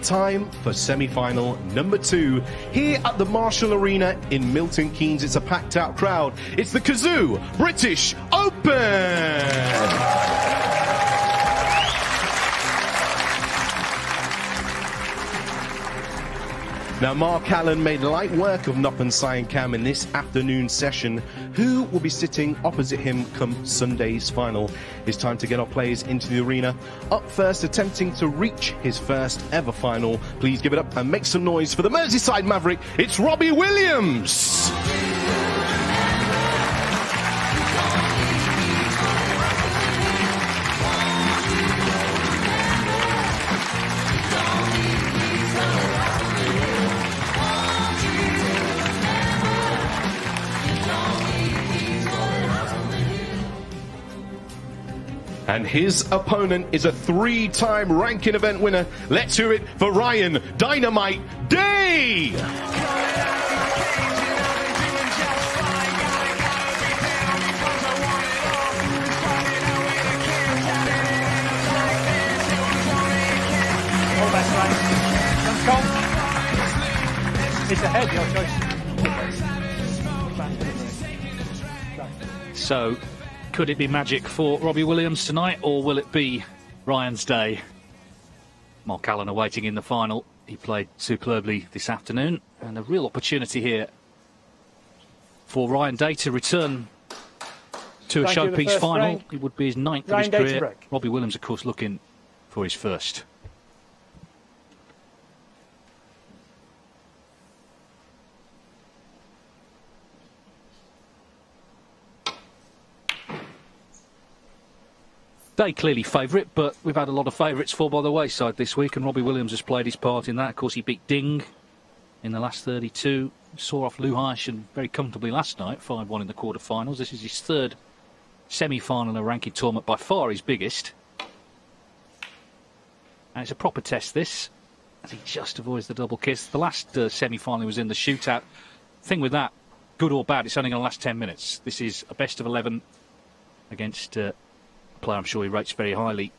Time for semi-final number 2 here at the Marshall Arena in Milton Keynes. It's a packed out crowd. It's the Cazoo British Open. Now, Mark Allen made light work of Noppen Cam in this afternoon session. Who will be sitting opposite him come Sunday's final? It's time to get our players into the arena. Up first, attempting to reach his first ever final. Please give it up and make some noise for the Merseyside Maverick. It's Robbie Williams. And his opponent is a 3-time ranking event winner. Let's hear it for Ryan Dynamite Day! All best, Ryan. It's ahead, your choice. So, could it be magic for Robbie Williams tonight, or will it be Ryan's day? Mark Allen awaiting in the final. He played superbly this afternoon, and a real opportunity here for Ryan Day to return to a showpiece final. It would be his 9th of his career. Robbie Williams, of course, looking for his first. Day clearly favourite, but we've had a lot of favourites fall by the wayside this week, and Robbie Williams has played his part in that. Of course, he beat Ding in the last 32, saw off Luhaish and very comfortably last night, 5-1 in the quarter-finals. This is his 3rd semi-final in a ranking tournament, by far his biggest. And it's a proper test, this, as he just avoids the double kiss. The last semi-final was in the shootout. Thing with that, good or bad, it's only going to last 10 minutes. This is a best of 11 against player I'm sure he rates very highly.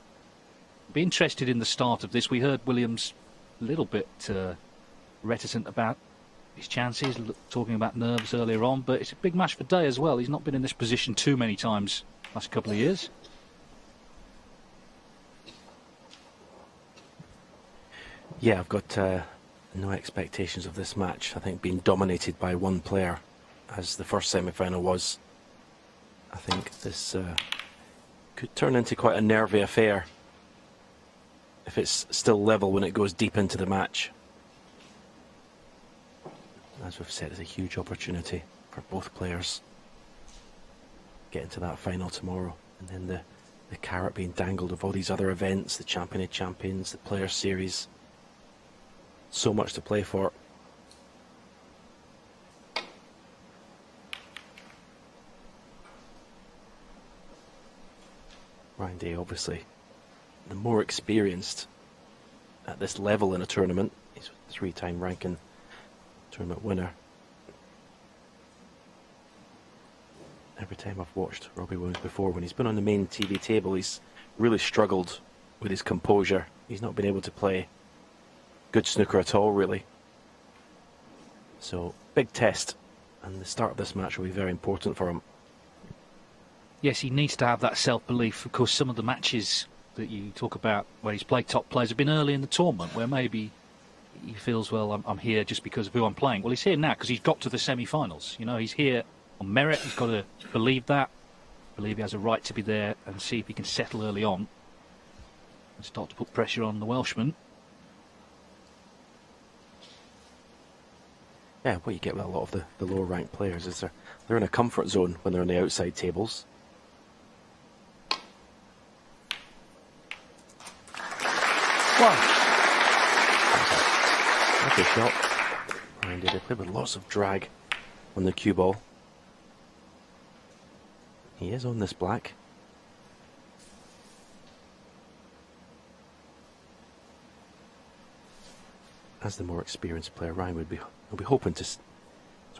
Be interested in the start of this. We heard Williams a little bit reticent about his chances, talking about nerves earlier on, but it's a big match for Day as well. He's not been in this position too many times last couple of years. Yeah, I've got no expectations of this match. I think being dominated by one player, as the first semi-final was, I think this could turn into quite a nervy affair if it's still level when it goes deep into the match. As we've said, it's a huge opportunity for both players getting to that final tomorrow, and then the carrot being dangled of all these other events, the Champion of Champions, the Players Series. So much to play for. Ryan Day, obviously, the more experienced at this level in a tournament. He's a 3-time ranking tournament winner. Every time I've watched Robbie Williams before, when he's been on the main TV table, he's really struggled with his composure. He's not been able to play good snooker at all, really. So, big test, and the start of this match will be very important for him. Yes, he needs to have that self-belief. Of course, some of the matches that you talk about where he's played top players have been early in the tournament, where maybe he feels, well, I'm here just because of who I'm playing. Well, he's here now because he's got to the semi-finals. You know, he's here on merit. He's got to believe that, believe he has a right to be there, and see if he can settle early on and start to put pressure on the Welshman. Yeah, what you get with a lot of the lower ranked players is they're in a comfort zone when they're on the outside tables. Lovely shot. And they played with lots of drag on the cue ball. He is on this black. As the more experienced player, Ryan will be hoping to sort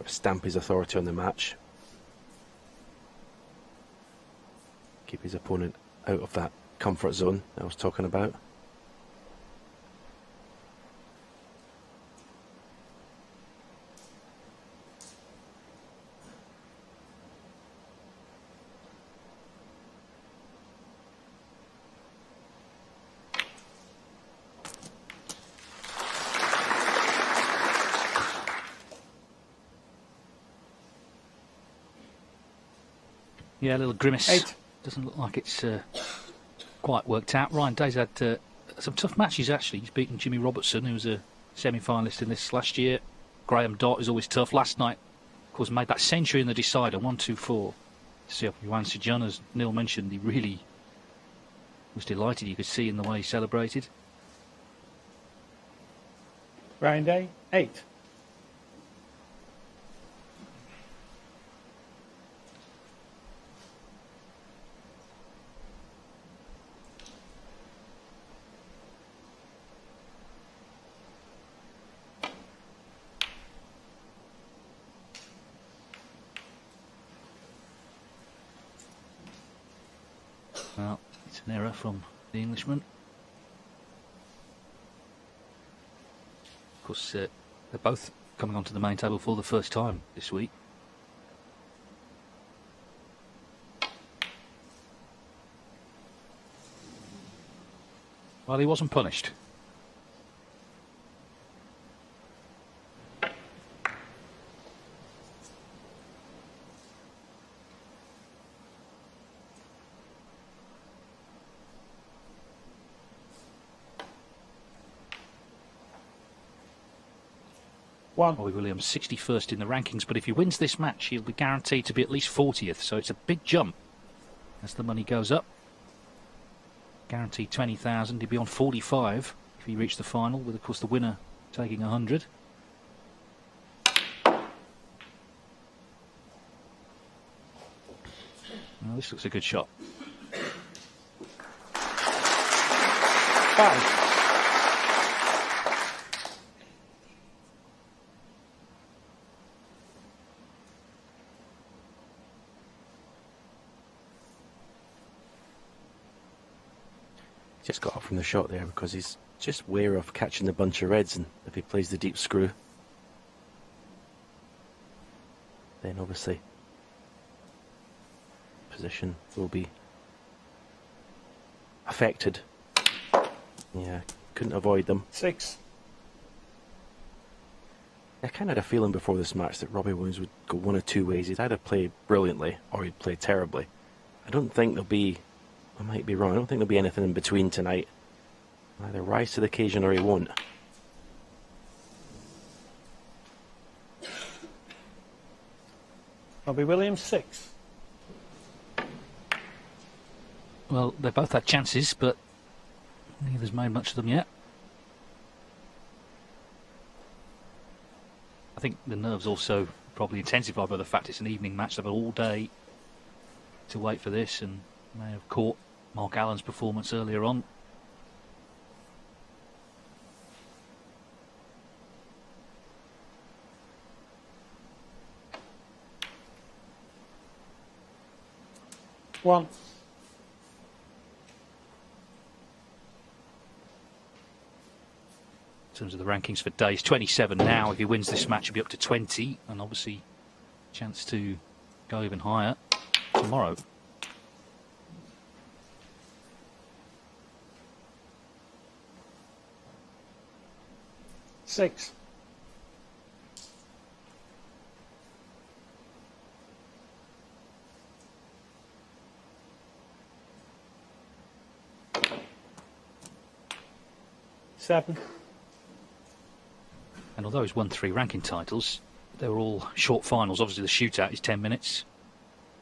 of stamp his authority on the match. keep his opponent out of that comfort zone I was talking about. Yeah, a little grimace. 8. Doesn't look like it's quite worked out. Ryan Day's had some tough matches, actually. He's beaten Jimmy Robertson, who was a semi-finalist in this last year. Graham Dott is always tough. Last night, of course, made that century in the decider, 1-2-4. See up Yuan Sijun, as Neil mentioned, he really was delighted. You could see in the way he celebrated. Ryan Day, 8. Well, it's an error from the Englishman. Of course, they're both coming onto the main table for the first time this week. Well, he wasn't punished. Robbie Williams 61st in the rankings, but if he wins this match, he'll be guaranteed to be at least 40th, so it's a big jump as the money goes up. Guaranteed 20,000, he'd be on 45 if he reached the final, with of course the winner taking 100. Well, this looks a good shot. 5. Just got off from the shot there because he's just wary of catching the bunch of reds, and if he plays the deep screw, then obviously position will be affected. Yeah, couldn't avoid them. 6. I kind of had a feeling before this match that Robbie Williams would go one of two ways. He'd either play brilliantly or he'd play terribly. I don't think there'll be, I might be wrong, I don't think there'll be anything in between tonight. He'll either rise to the occasion or he won't. Robbie Williams, 6. Well, they both had chances, but neither's made much of them yet. I think the nerves also probably intensified by the fact it's an evening match. They've had all day to wait for this, and may have caught Mark Allen's performance earlier on. One. In terms of the rankings for Day, he's 27 now. If he wins this match, he'll be up to 20, and obviously chance to go even higher tomorrow. Six. Seven. And although he's won 3 ranking titles, they were all short finals. Obviously the shootout is 10 minutes.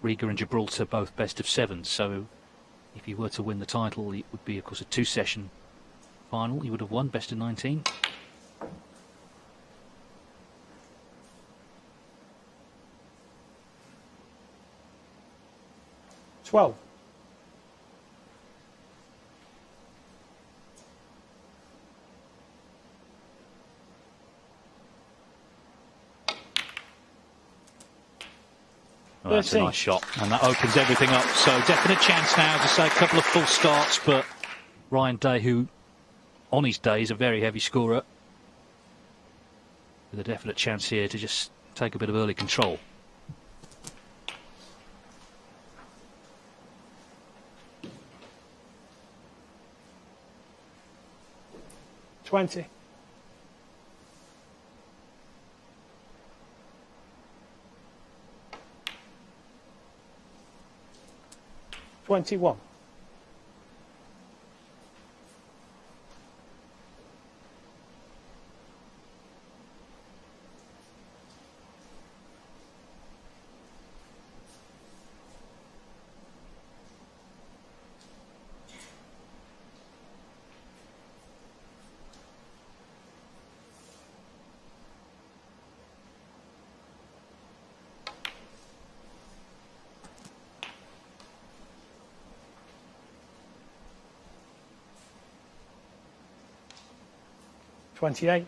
Riga and Gibraltar both best of 7, so if he were to win the title, it would be of course a 2-session final. He would have won best of 19. $12. Oh, that's a 13. nice shot, and that opens everything up. So definite chance now to say a couple of full starts, but Ryan Day, who on his day is a very heavy scorer, with a definite chance here to just take a bit of early control. $20. 21. $28.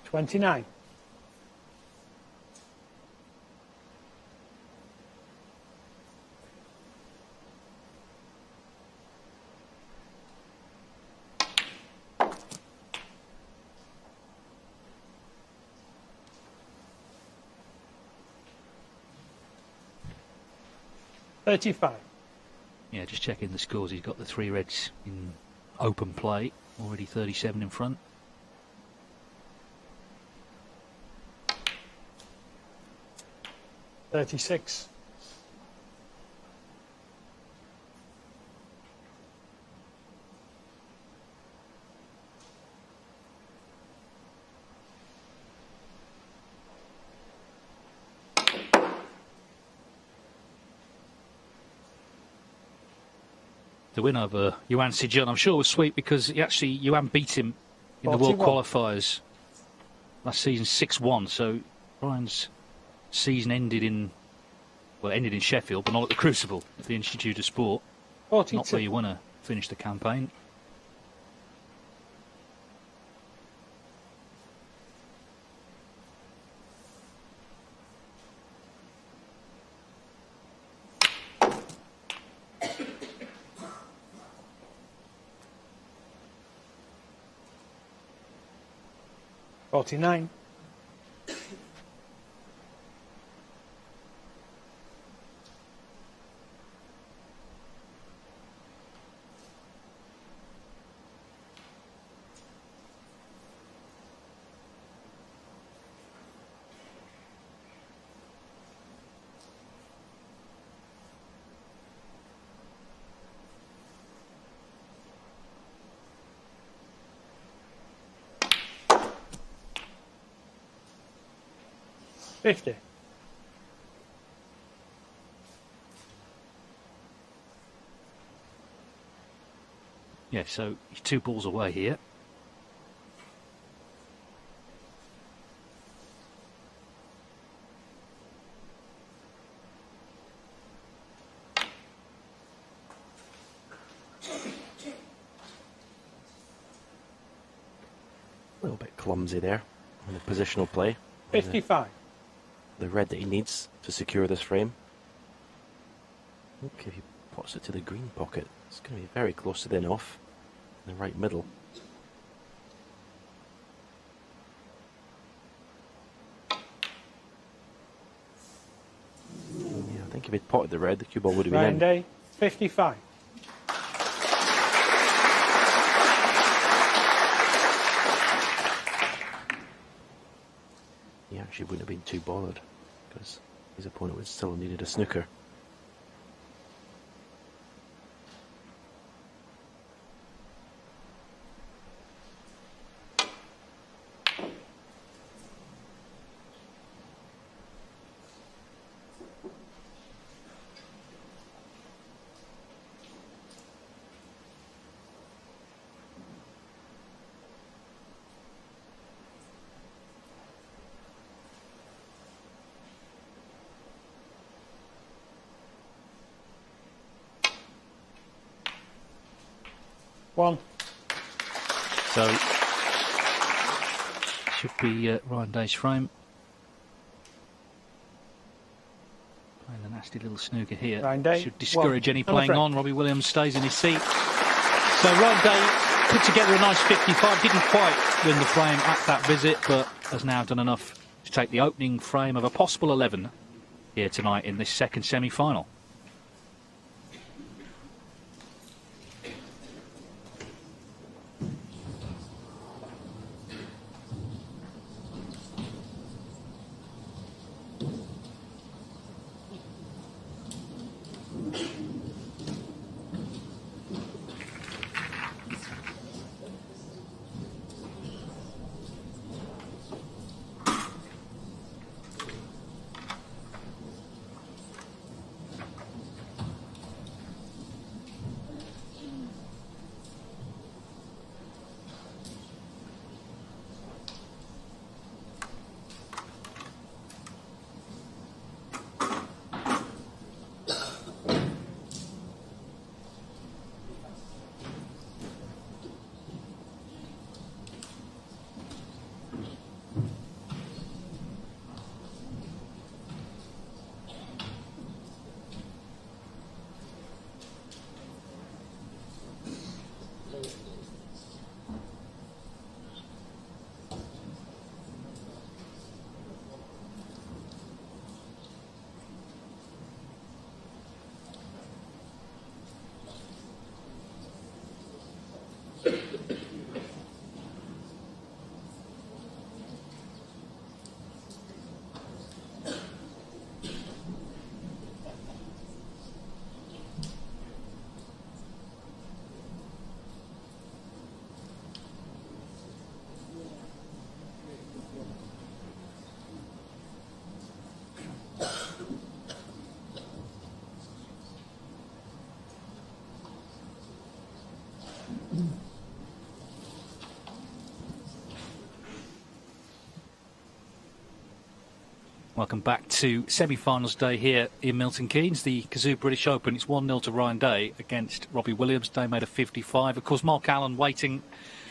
29. 35. Yeah, just checking the scores. He's got the 3 reds in open play, already 37 in front. $36. 'The win over Yuan Sijun, I'm sure was sweet because Yuan beat him in the World 41. Qualifiers last season 6-1. So Ryan's season ended in Sheffield, but not at the Crucible, at the Institute of Sport. 42. Not where you want to finish the campaign. $49. 50. Yeah, so he's 2 balls away here. A little bit clumsy there in the positional play. 55. The red that he needs to secure this frame. Look, if he pots it to the green pocket, it's going to be very close to the off in the right middle. Yeah, I think if he'd potted the red, the cue ball would have been Ryan in. Day. 55. He actually wouldn't have been too bothered because his opponent would still have needed a snooker. 1. So, should be Ryan Day's frame. Playing a nasty little snooker here. Ryan Day, should discourage 1. any playing frame. on. Robbie Williams stays in his seat. So Ryan Day put together a nice 55. Didn't quite win the frame at that visit, but has now done enough to take the opening frame of a possible 11 here tonight in this second semi-final. Welcome back to semi-finals day here in Milton Keynes, the Cazoo British Open. It's 1-0 to Ryan Day against Robbie Williams. Day made a 55. Of course, Mark Allen waiting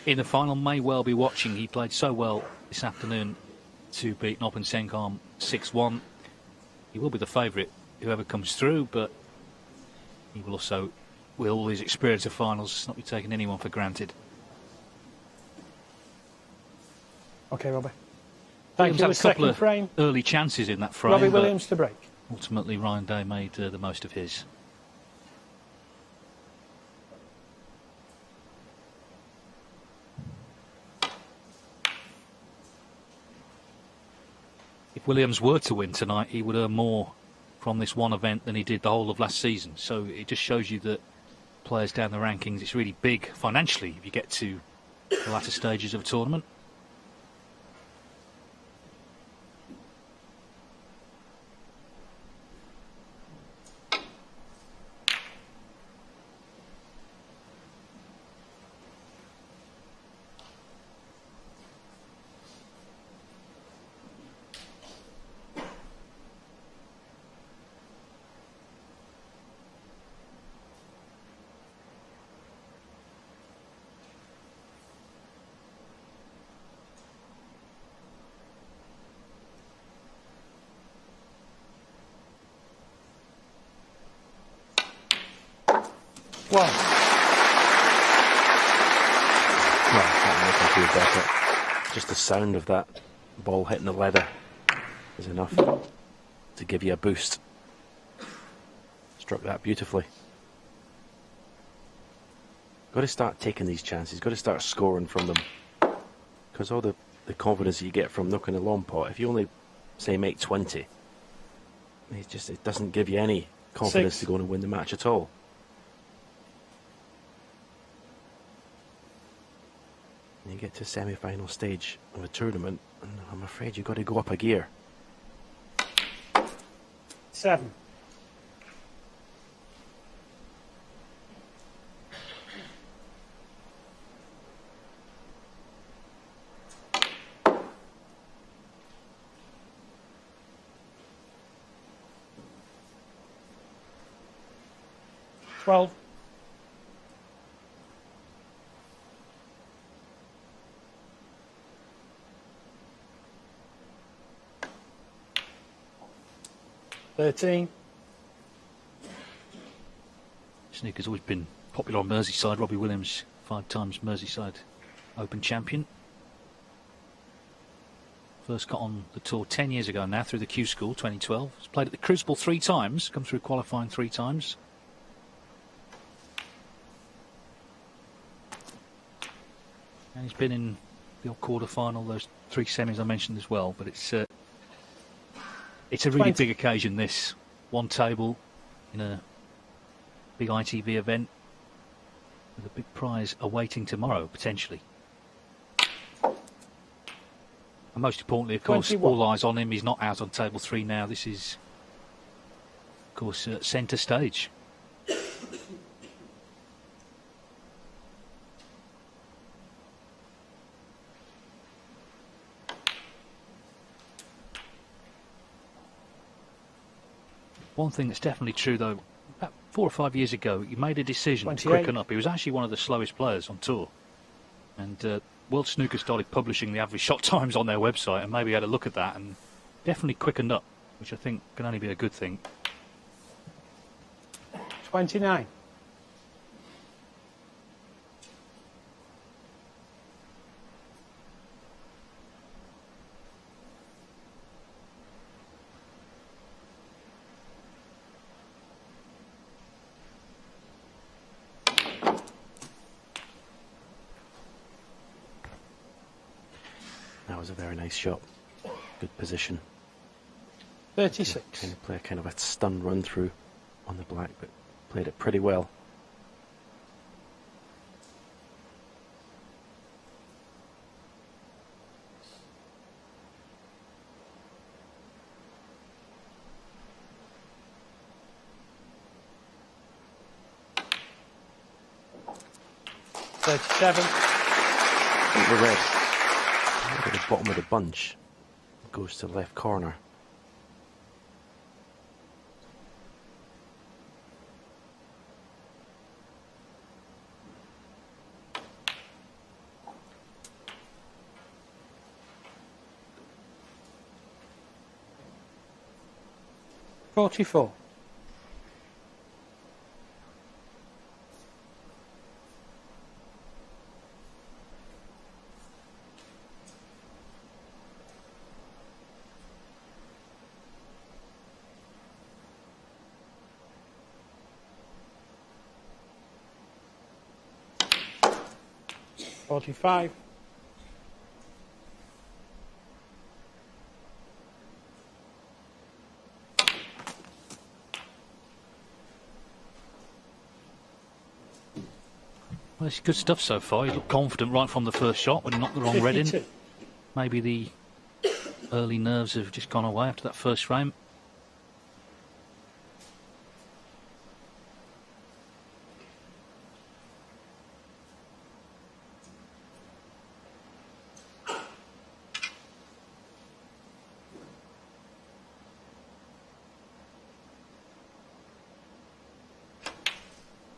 in the final may well be watching. He played so well this afternoon to beat Noppin Sengham 6-1. He will be the favourite, whoever comes through, but he will also, with all his experience of finals, not be taking anyone for granted. Okay, Robbie. Thank Williams you. had a couple Second of frame. early chances in that frame. Robbie Williams to break. Ultimately, Ryan Day made the most of his. If Williams were to win tonight, he would earn more from this one event than he did the whole of last season. So it just shows you that players down the rankings, it's really big financially if you get to the latter stages of a tournament. One. Well, that make me feel better. Just the sound of that ball hitting the leather is enough to give you a boost. Struck that beautifully. Got to start taking these chances. Got to start scoring from them, because all the confidence you get from knocking a long pot, if you only say make 20, it doesn't give you any confidence 6. to go on and win the match at all. And you get to semi-final stage of a tournament, and I'm afraid you've got to go up a gear. 7. $12. 13. Snooker's always been popular on Merseyside. Robbie Williams, 5 times Merseyside Open champion. First got on the tour 10 years ago now through the Q School, 2012. He's played at the Crucible 3 times, come through qualifying 3 times. And he's been in the quarter-final, those 3 semis I mentioned as well. But it's a really big occasion, this. One table in a big ITV event with a big prize awaiting tomorrow, potentially. And most importantly, of course, 21. all eyes on him. He's not out on table 3 now. This is, of course, centre stage. One thing that's definitely true, though, about 4 or 5 years ago, he made a decision 28. to quicken up. He was actually one of the slowest players on tour. And World Snooker started publishing the average shot times on their website, and maybe had a look at that and definitely quickened up, which I think can only be a good thing. 29. That was a very nice shot. Good position. 36. Kind of play kind of a stun run through on the black, but played it pretty well. The red at the bottom of the bunch goes to the left corner. .44. .45. Well, it's good stuff so far. He looked confident right from the first shot when he knocked the wrong red in. 52. Maybe the early nerves have just gone away after that first frame.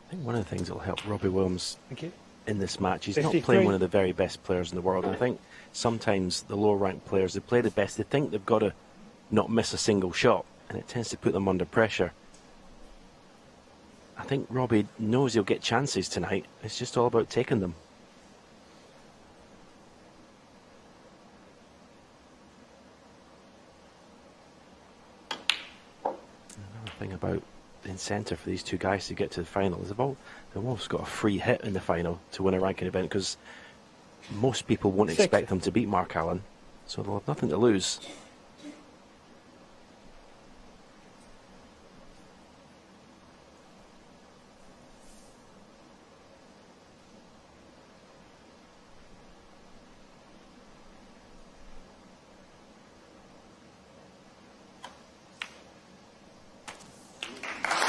I think one of the things that will help Robbie Williams Thank you. in this match, he's 53. not playing one of the very best players in the world. I think sometimes the lower ranked players, they play the best, they think they've got to not miss a single shot, and it tends to put them under pressure. I think Robbie knows he'll get chances tonight. It's just all about taking them. Another thing about the incentive for these two guys to get to the final is they've almost got a free hit in the final to win a ranking event, because most people won't 60. expect them to beat Mark Allen, so they'll have nothing to lose.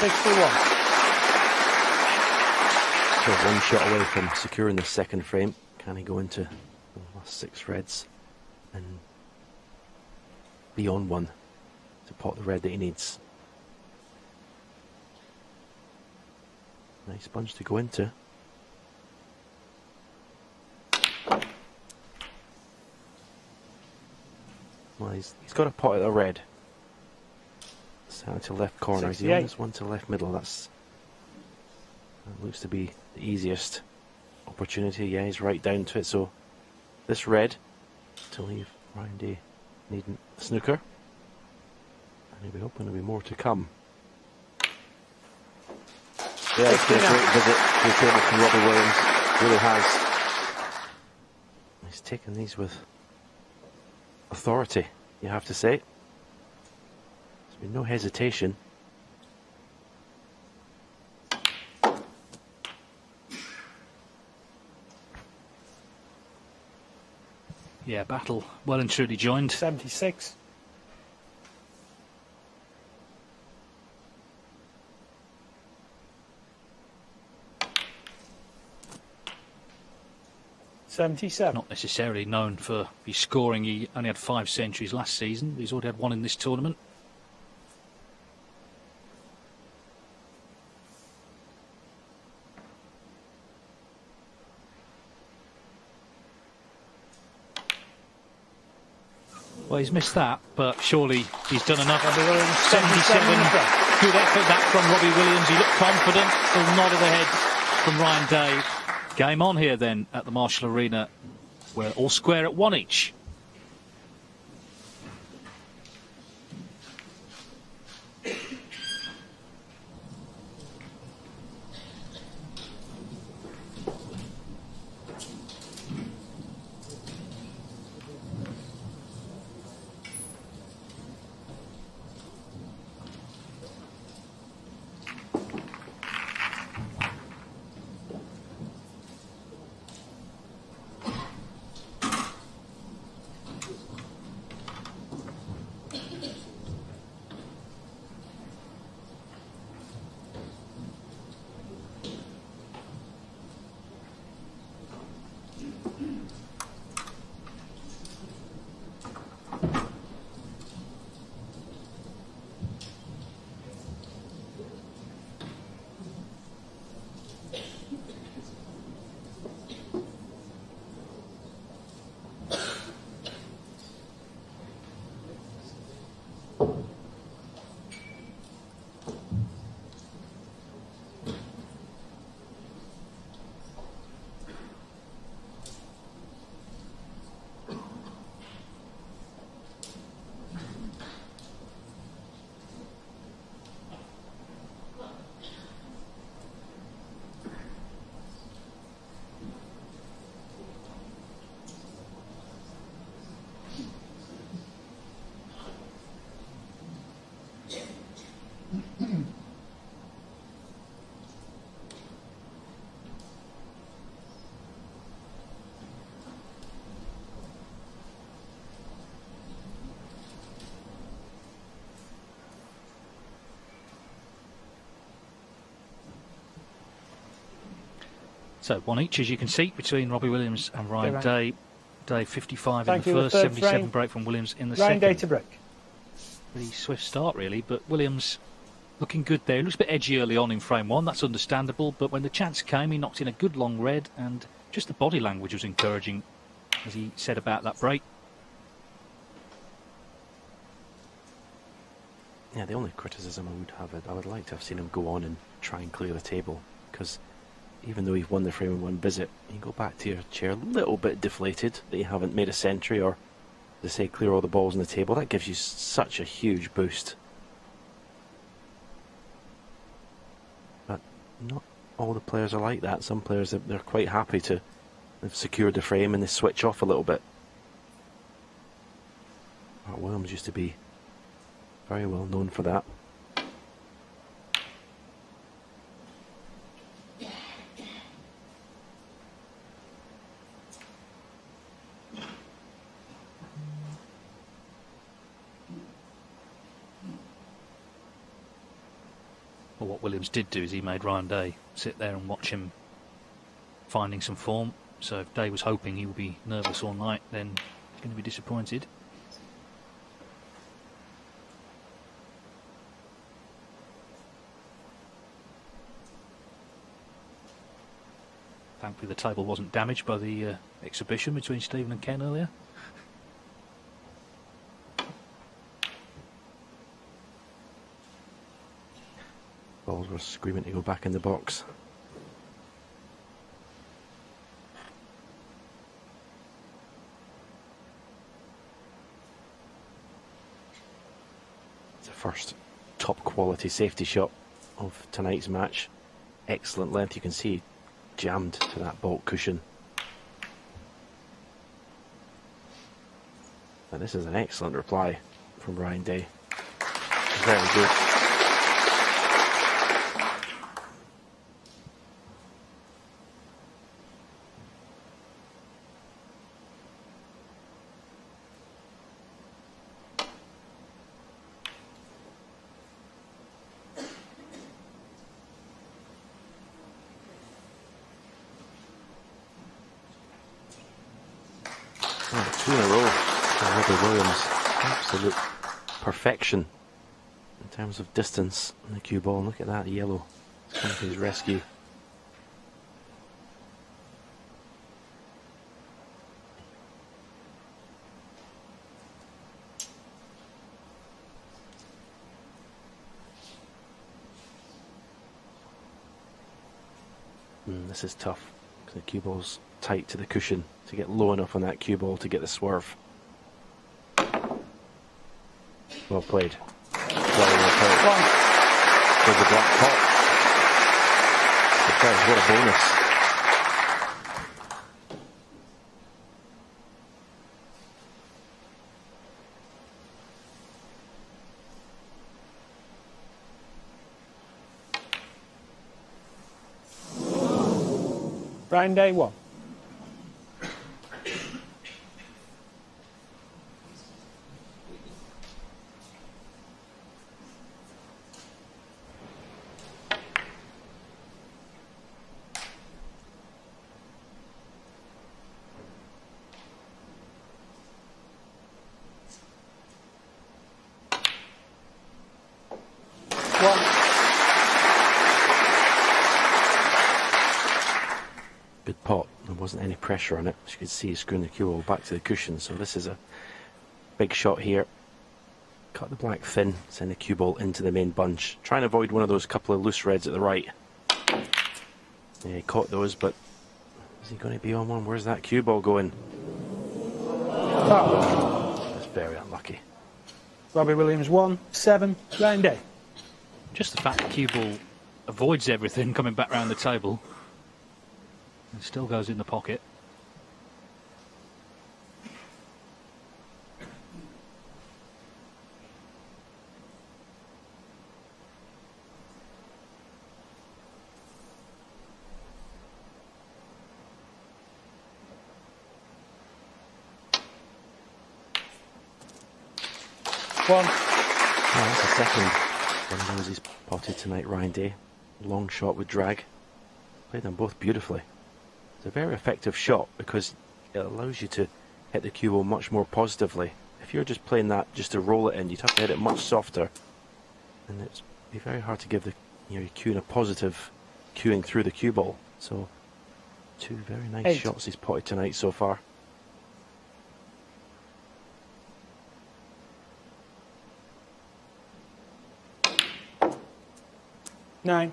So 1 shot away from securing the second frame. Can he go into the last 6 reds and be on 1 to pot the red that he needs? Nice bunch to go into. Well, he's got a pot at the red. Center to left corner. He's the 68. only one to left middle. That looks to be the easiest opportunity. Yeah, he's right down to it. So this red to leave Ryan Day needing a snooker. And he'll be hoping there'll be more to come. Yeah, it's been a great visit to the table from Robbie Williams. Really has. He's taken these with authority, you have to say. There's been no hesitation. Yeah, battle well and truly joined. 76. Not necessarily known for his scoring. He only had 5 centuries last season. He's already had 1 in this tournament. Well, he's missed that, but surely he's done enough. 77. Good effort that from Robbie Williams. He looked confident. Still nod of the head from Ryan Day. Game on here then at the Marshall Arena. We're all square at 1 each. So 1 each, as you can see, between Robbie Williams and Ryan Day. Day 55 in the first, 77 break from Williams in the second. Ryan Day to break. Pretty swift start, really, but Williams looking good there. He looks a bit edgy early on in frame 1, that's understandable, but when the chance came, he knocked in a good long red, and just the body language was encouraging, as he said about that break. Yeah, the only criticism I would have, I would like to have seen him go on and try and clear the table, because even though you've won the frame in 1 visit, you go back to your chair a little bit deflated that you haven't made a century, or, as I say, clear all the balls on the table. That gives you such a huge boost. But not all the players are like that. Some players, they're quite happy to have secured the frame and they switch off a little bit. Mark Williams used to be very well known for that. Well, what Williams did do is he made Ryan Day sit there and watch him finding some form. So if Day was hoping he would be nervous all night, then he's going to be disappointed. Thankfully the table wasn't damaged by the exhibition between Stephen and Ken earlier. balls were screaming to go back in the box. It's the first top quality safety shot of tonight's match. Excellent length, you can see jammed to that baulk cushion. And this is an excellent reply from Ryan Day. Very good. Oh, 2 in a row for Robbie Williams. Absolute perfection in terms of distance on the cue ball. Look at that yellow. It's coming to his rescue. This is tough because the cue ball's tight to the cushion to get low enough on that cue ball to get the swerve. Well played. Well played. For the black pot. Surprise, what a bonus. Ryan Day 1. Good pot. There wasn't any pressure on it. As you can see, he's screwing the cue ball back to the cushion. So this is a big shot here. Cut the black thin, send the cue ball into the main bunch. Try and avoid one of those couple of loose reds at the right. Yeah, he caught those, but is he going to be on one? Where's that cue ball going? Oh. That's very unlucky. Robbie Williams 1, 7. Ryan Day. Just the fact the cue ball avoids everything coming back round the table. It still goes in the pocket. One. Oh, that's the second one of those he's potted tonight, Ryan Day. Long shot with drag. Played them both beautifully. It's a very effective shot because it allows you to hit the cue ball much more positively. If you're just playing that just to roll it in, you'd have to hit it much softer. And it'd be very hard to give the your cue in a positive cueing through the cue ball. So, 2 very nice shots he's potted tonight so far. Nine.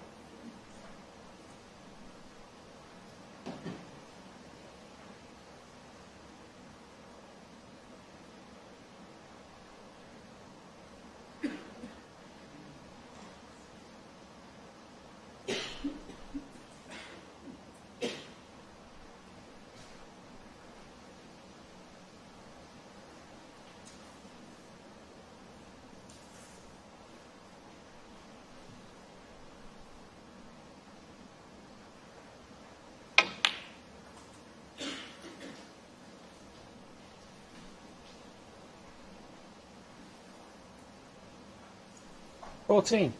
$14.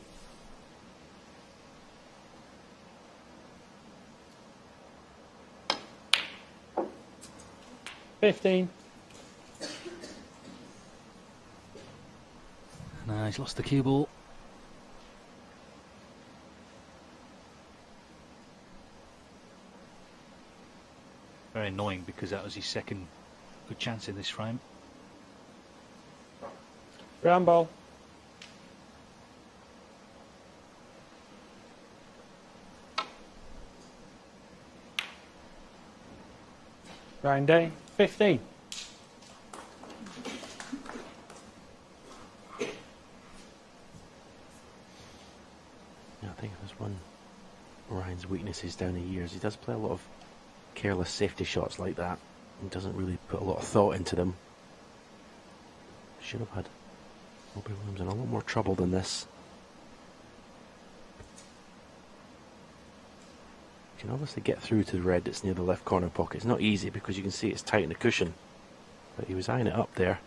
15. No, he's lost the cue ball. Very annoying because that was his second good chance in this frame. Brown ball. Round day, 15. Yeah, I think it was one of Ryan's weaknesses down the years. He does play a lot of careless safety shots like that. He doesn't really put a lot of thought into them. Should have had Robbie Williams in a lot more trouble than this. You can obviously get through to the red that's near the left corner pocket. It's not easy because you can see it's tight in the cushion. But he was eyeing it up there.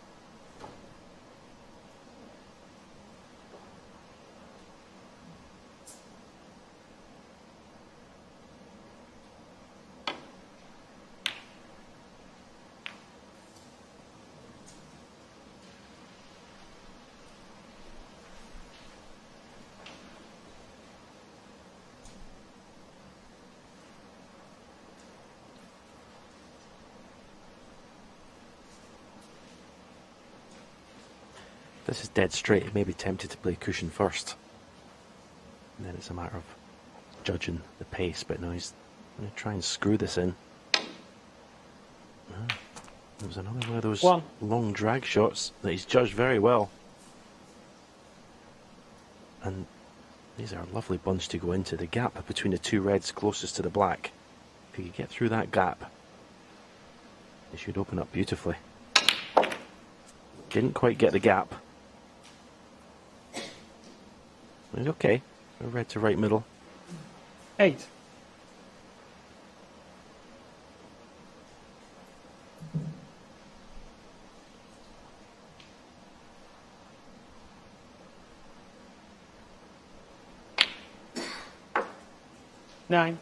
This is dead straight. He may be tempted to play cushion first. And then it's a matter of judging the pace. But now he's going to try and screw this in. It was another one of those long drag shots that he's judged very well. And these are a lovely bunch to go into. The gap between the two reds closest to the black. If you could get through that gap, it should open up beautifully. Didn't quite get the gap. Okay, red to right middle. 8. Nine.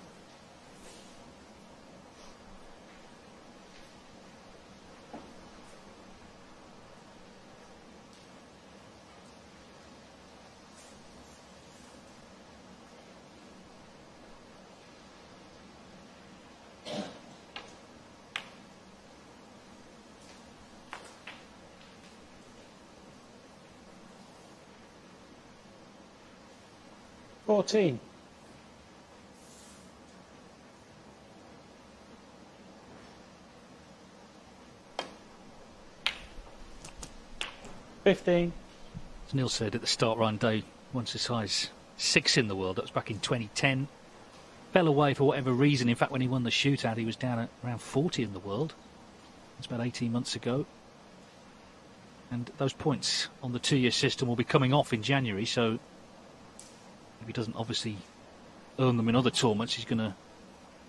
$14. 15. As Neil said at the start, Ryan Day once a size 6 in the world. That was back in 2010. Fell away for whatever reason. In fact, when he won the shootout, he was down at around 40 in the world. It's about 18 months ago. And those points on the 2-year system will be coming off in January, so if he doesn't obviously earn them in other tournaments, he's going to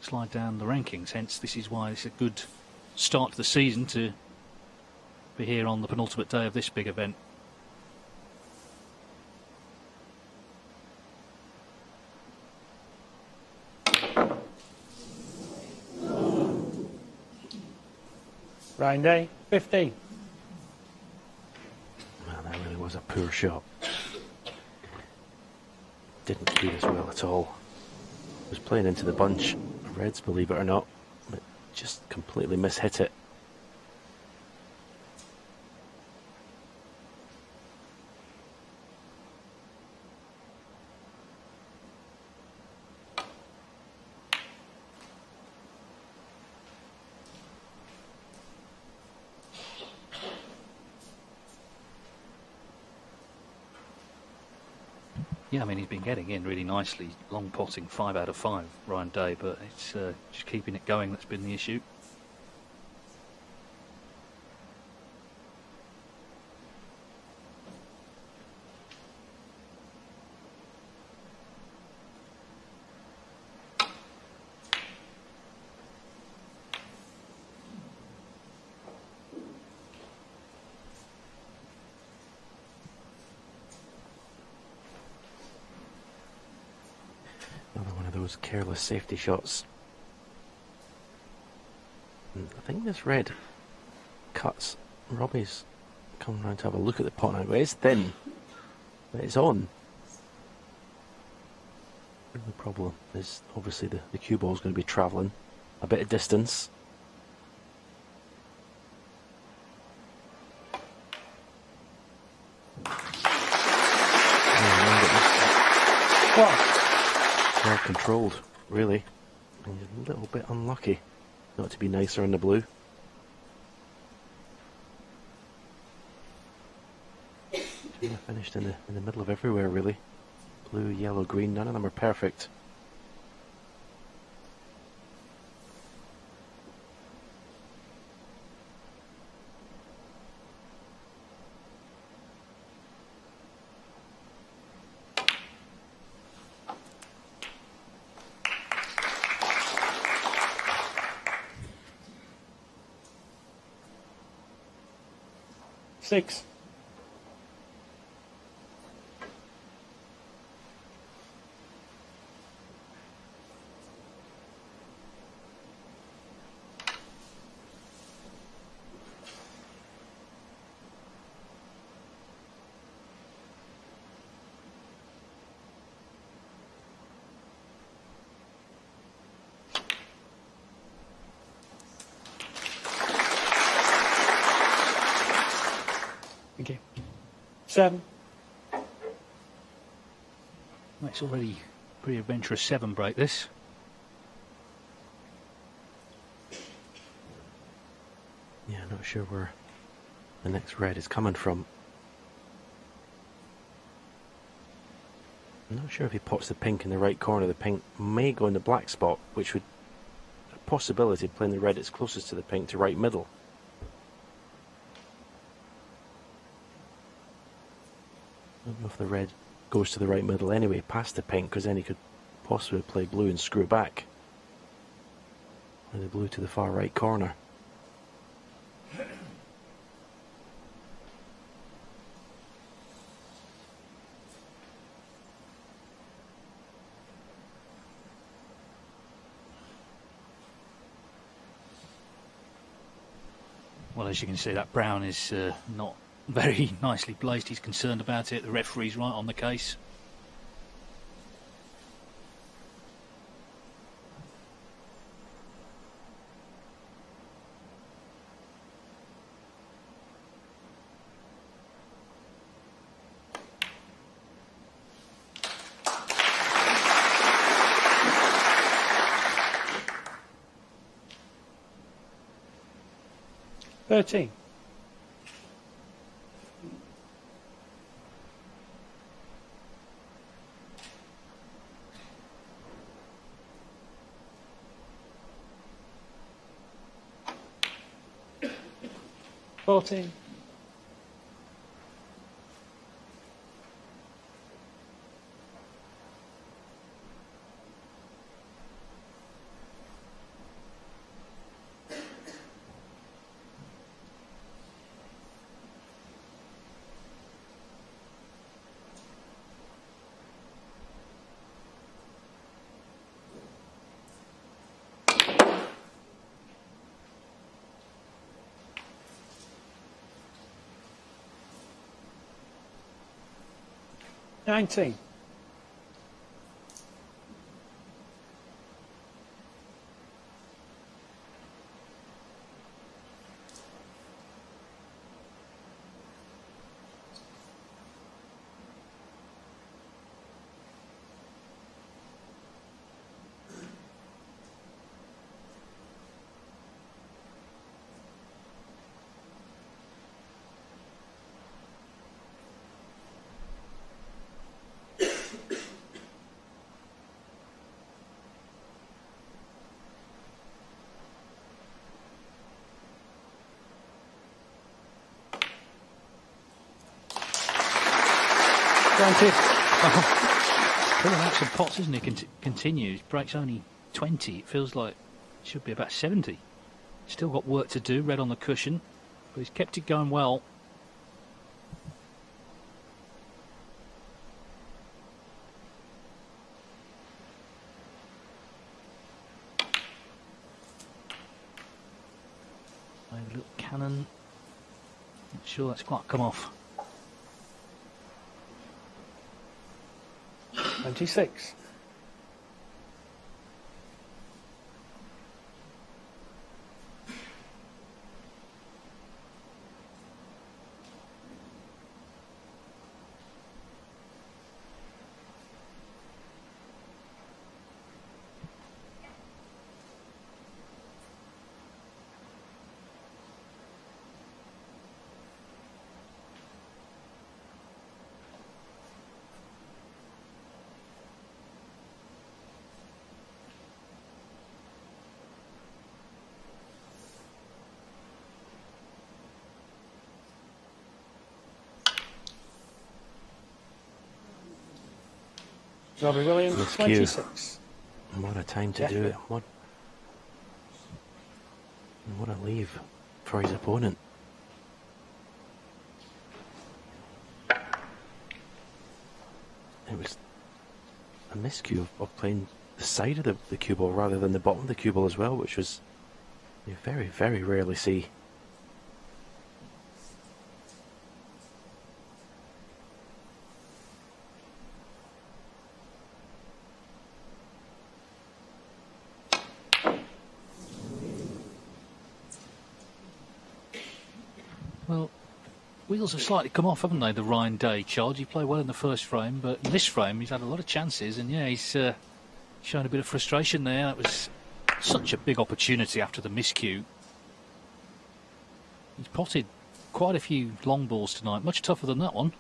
slide down the rankings. Hence, this is why it's a good start to the season to be here on the penultimate day of this big event. Round day, 15. Well, that really was a poor shot. Didn't do as well at all. Was playing into the bunch of reds, believe it or not, but just completely mishit it. Yeah, I mean, he's been getting in really nicely, long potting 5 out of 5, Ryan Day, but it's just keeping it going that's been the issue. Another one of those careless safety shots. And I think this red cuts. Robbie's come round to have a look at the pot now. It's thin, but it's on. The problem is obviously the cue ball is going to be travelling a bit of distance. What? Well controlled, really. And a little bit unlucky not to be nicer on the blue. Finished in the middle of everywhere, really. Blue, yellow, green, none of them are perfect. Six. Thank you. 7. It's already pretty adventurous 7 break, this. Yeah, not sure where the next red is coming from. I'm not sure if he pots the pink in the right corner. The pink may go in the black spot, which would a possibility of playing the red that's closest to the pink to right middle. I don't know if the red goes to the right middle anyway, past the pink, because then he could possibly play blue and screw back. And the blue to the far right corner. Well, as you can see, that brown is not very nicely placed. He's concerned about it. The referee's right on the case. Thirteen. Fourteen. $19. Pulling out some pots, isn't he? Continues. Breaks only 20. It feels like it should be about 70. Still got work to do. Red on the cushion, but he's kept it going well. Maybe a little cannon. Not sure that's quite come off. 26. Robbie Williams, Miscue. 26. What a time to do it. What a leave for his opponent. It was a miscue of playing the side of the cue ball rather than the bottom of the cue ball as well, which was you very, very rarely see. Well, wheels have slightly come off, haven't they, the Ryan Day charge? He played well in the first frame, but in this frame he's had a lot of chances, and yeah, he's shown a bit of frustration there. That was such a big opportunity after the miscue. He's potted quite a few long balls tonight, much tougher than that one.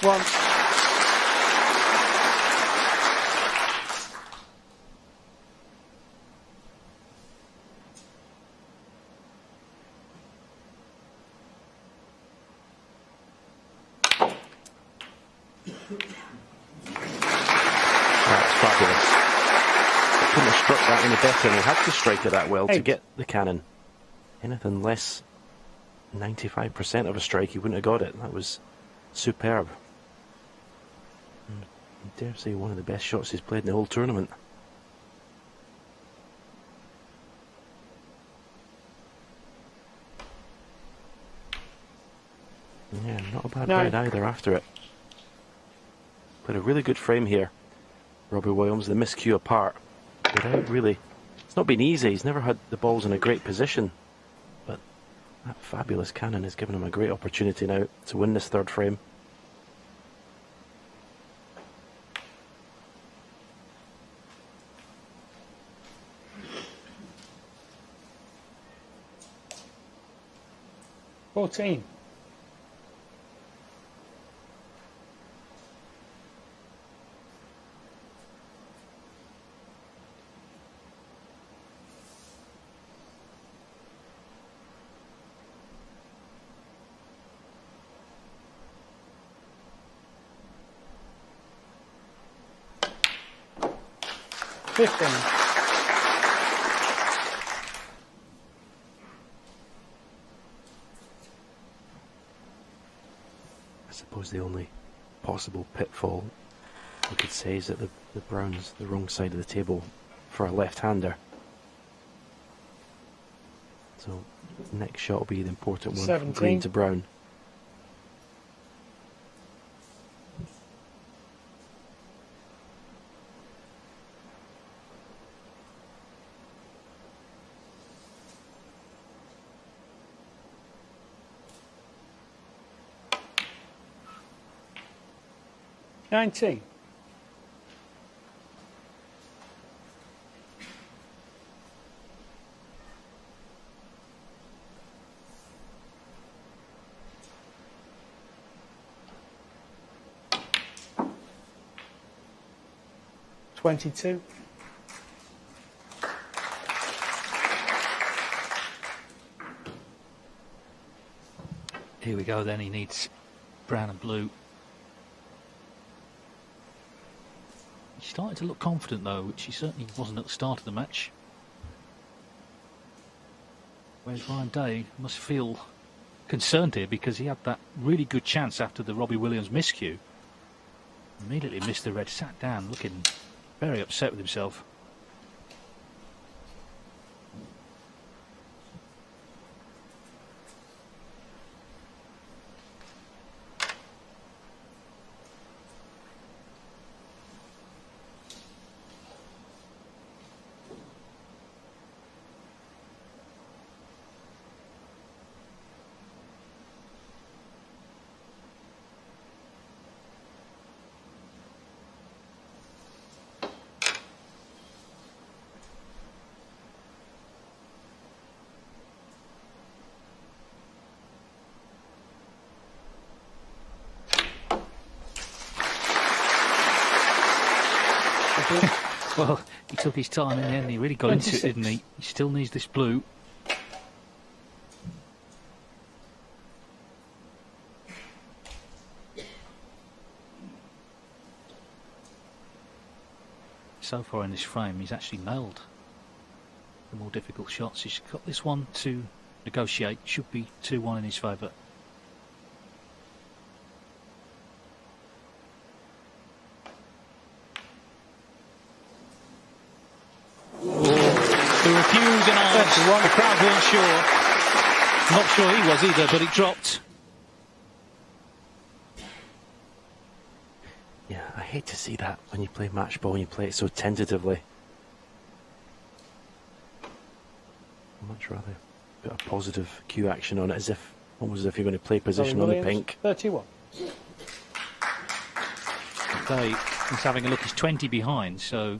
One. That's fabulous. Couldn't have struck that any better, and he had to strike it that well to get the cannon. Anything less 95% of a strike, he wouldn't have got it. That was superb. And I dare say one of the best shots he's played in the whole tournament. Yeah, not a bad ride either after it. Played a really good frame here, Robbie Williams. The miscue apart, without really, it's not been easy. He's never had the balls in a great position, but that fabulous cannon has given him a great opportunity now to win this third frame. $14. $15. I suppose the only possible pitfall we could say is that the brown's the wrong side of the table for a left-hander. So next shot will be the important one, 17. from green to brown. $19. $22. Here we go then, he needs brown and blue. He started to look confident though, which he certainly wasn't at the start of the match. Whereas Ryan Day must feel concerned here because he had that really good chance after the Robbie Williams miscue. Immediately missed the red, sat down looking very upset with himself. Well, he took his time in the end, he really got 26. into it, didn't he? He still needs this blue. so far in this frame, he's actually nailed the more difficult shots. He's got this one to negotiate. Should be 2-1 in his favour. To refuse and ask. The crowd weren't sure. Not sure he was either, but it dropped. Yeah, I hate to see that when you play match ball, when you play it so tentatively. I'd much rather put a positive cue action on it, as if almost as if you're going to play position on the pink. 31. Day, he's having a look. He's 20 behind, so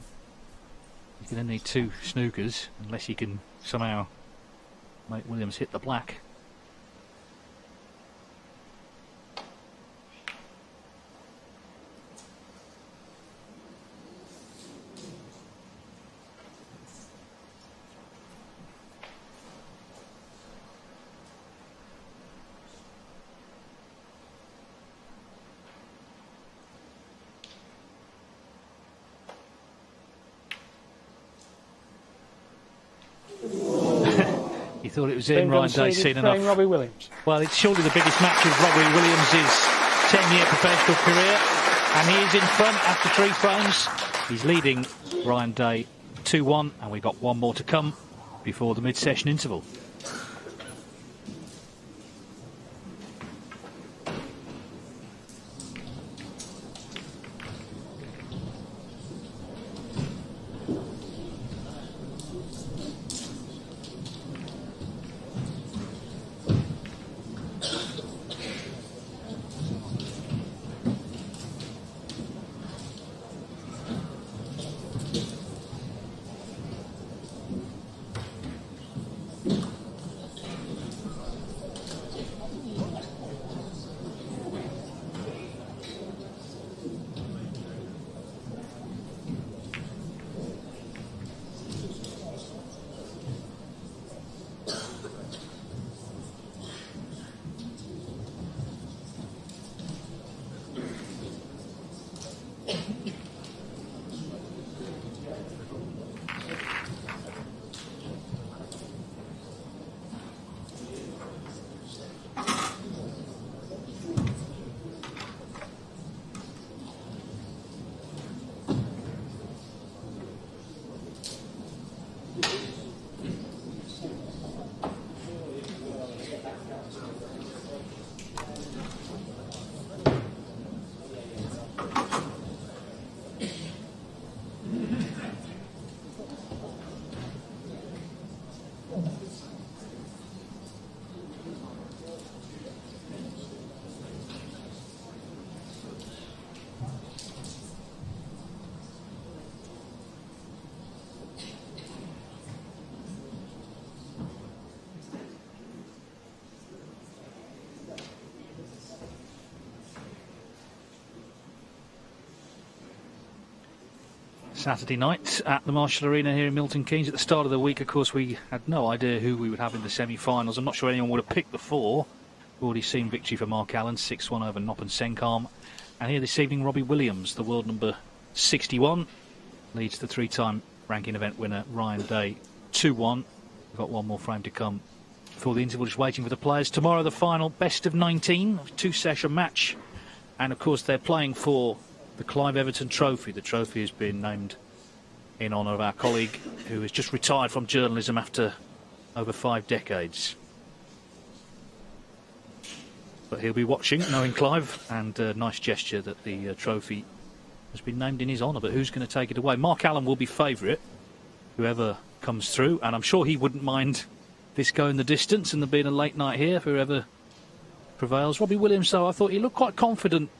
he's going to need 2 snookers unless he can somehow make Williams hit the black. He thought it was in. Ryan Day's seen enough. Robbie Williams. Well, it's surely the biggest match of Robbie Williams' 10-year professional career, and he is in front after 3 frames. He's leading Ryan Day 2-1, and we've got one more to come before the mid-session interval. Saturday night at the Marshall Arena here in Milton Keynes. At the start of the week, of course, we had no idea who we would have in the semi-finals. I'm not sure anyone would have picked the 4. We've already seen victory for Mark Allen, 6-1 over Noppen Senkarm. And here this evening, Robbie Williams, the world number 61, leads the 3-time ranking event winner Ryan Day 2-1. We've got one more frame to come before the interval, just waiting for the players. Tomorrow, the final best of 19, 2-session match. And, of course, they're playing for the Clive Everton Trophy. The trophy has been named in honour of our colleague who has just retired from journalism after over 5 decades. But he'll be watching, knowing Clive, and a nice gesture that the trophy has been named in his honour. But who's going to take it away? Mark Allen will be favourite, whoever comes through, and I'm sure he wouldn't mind this going the distance and there being a late night here for whoever prevails. Robbie Williams, though, I thought he looked quite confident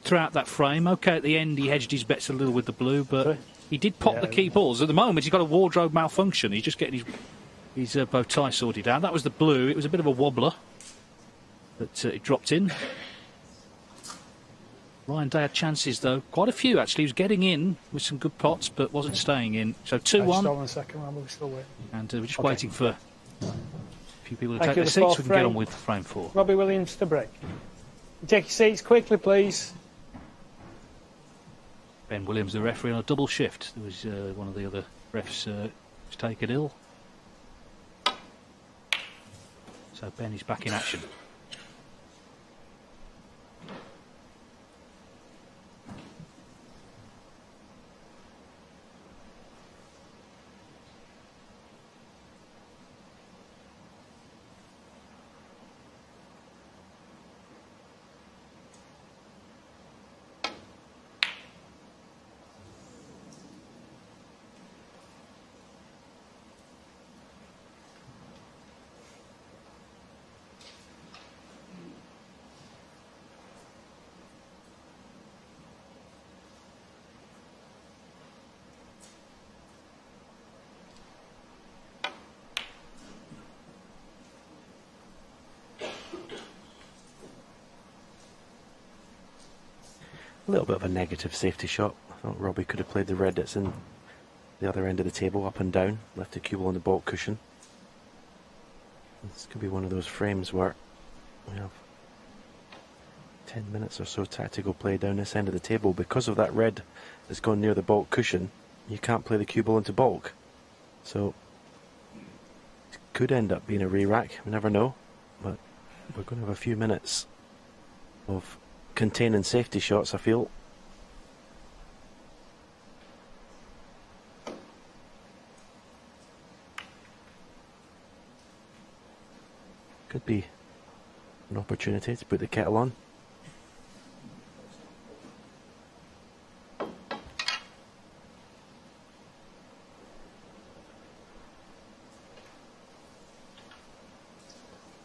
throughout that frame. OK, at the end he hedged his bets a little with the blue, but he did pop the key balls. At the moment he's got a wardrobe malfunction. He's just getting his bow tie sorted out. That was the blue. It was a bit of a wobbler, but it dropped in. Ryan Day had chances, though. Quite a few, actually. He was getting in with some good pots, but wasn't staying in. So 2-1. Still in the second round, but we're still waiting. And we're just waiting for a few people to take their seats so we can get on with frame 4. Robbie Williams to break. Take your seats quickly, please. Ben Williams, the referee, on a double shift. There was one of the other refs was taken ill. So Ben is back in action. A little bit of a negative safety shot. I thought Robbie could have played the red that's in the other end of the table, up and down, left the cue ball on the baulk cushion. This could be one of those frames where we have 10 minutes or so tactical play down this end of the table. Because of that red that's gone near the baulk cushion, you can't play the cue ball into baulk. So it could end up being a re-rack, we never know. But we're going to have a few minutes of containing safety shots, I feel. Could be an opportunity to put the kettle on.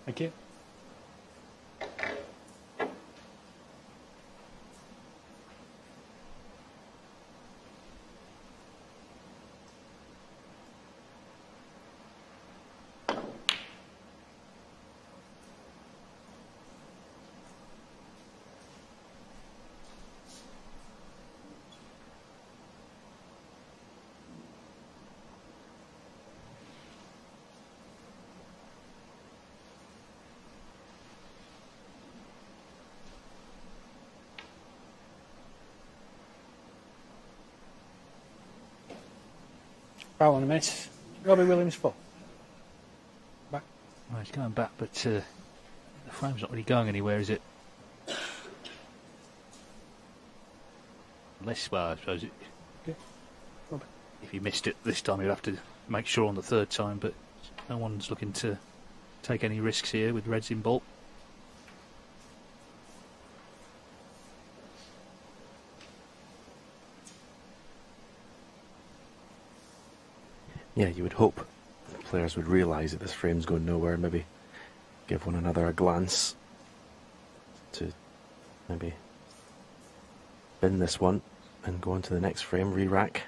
Thank you. Foul on a miss. Robbie Williams 4. Back. Well, he's going back, but the frame's not really going anywhere, is it? Unless, well, I suppose Okay. Robbie. if he missed it this time, he'd have to make sure on the third time, but no one's looking to take any risks here with reds in baulk. Yeah, you would hope the players would realise that this frame's going nowhere, maybe give one another a glance to maybe bin this one and go on to the next frame, re-rack.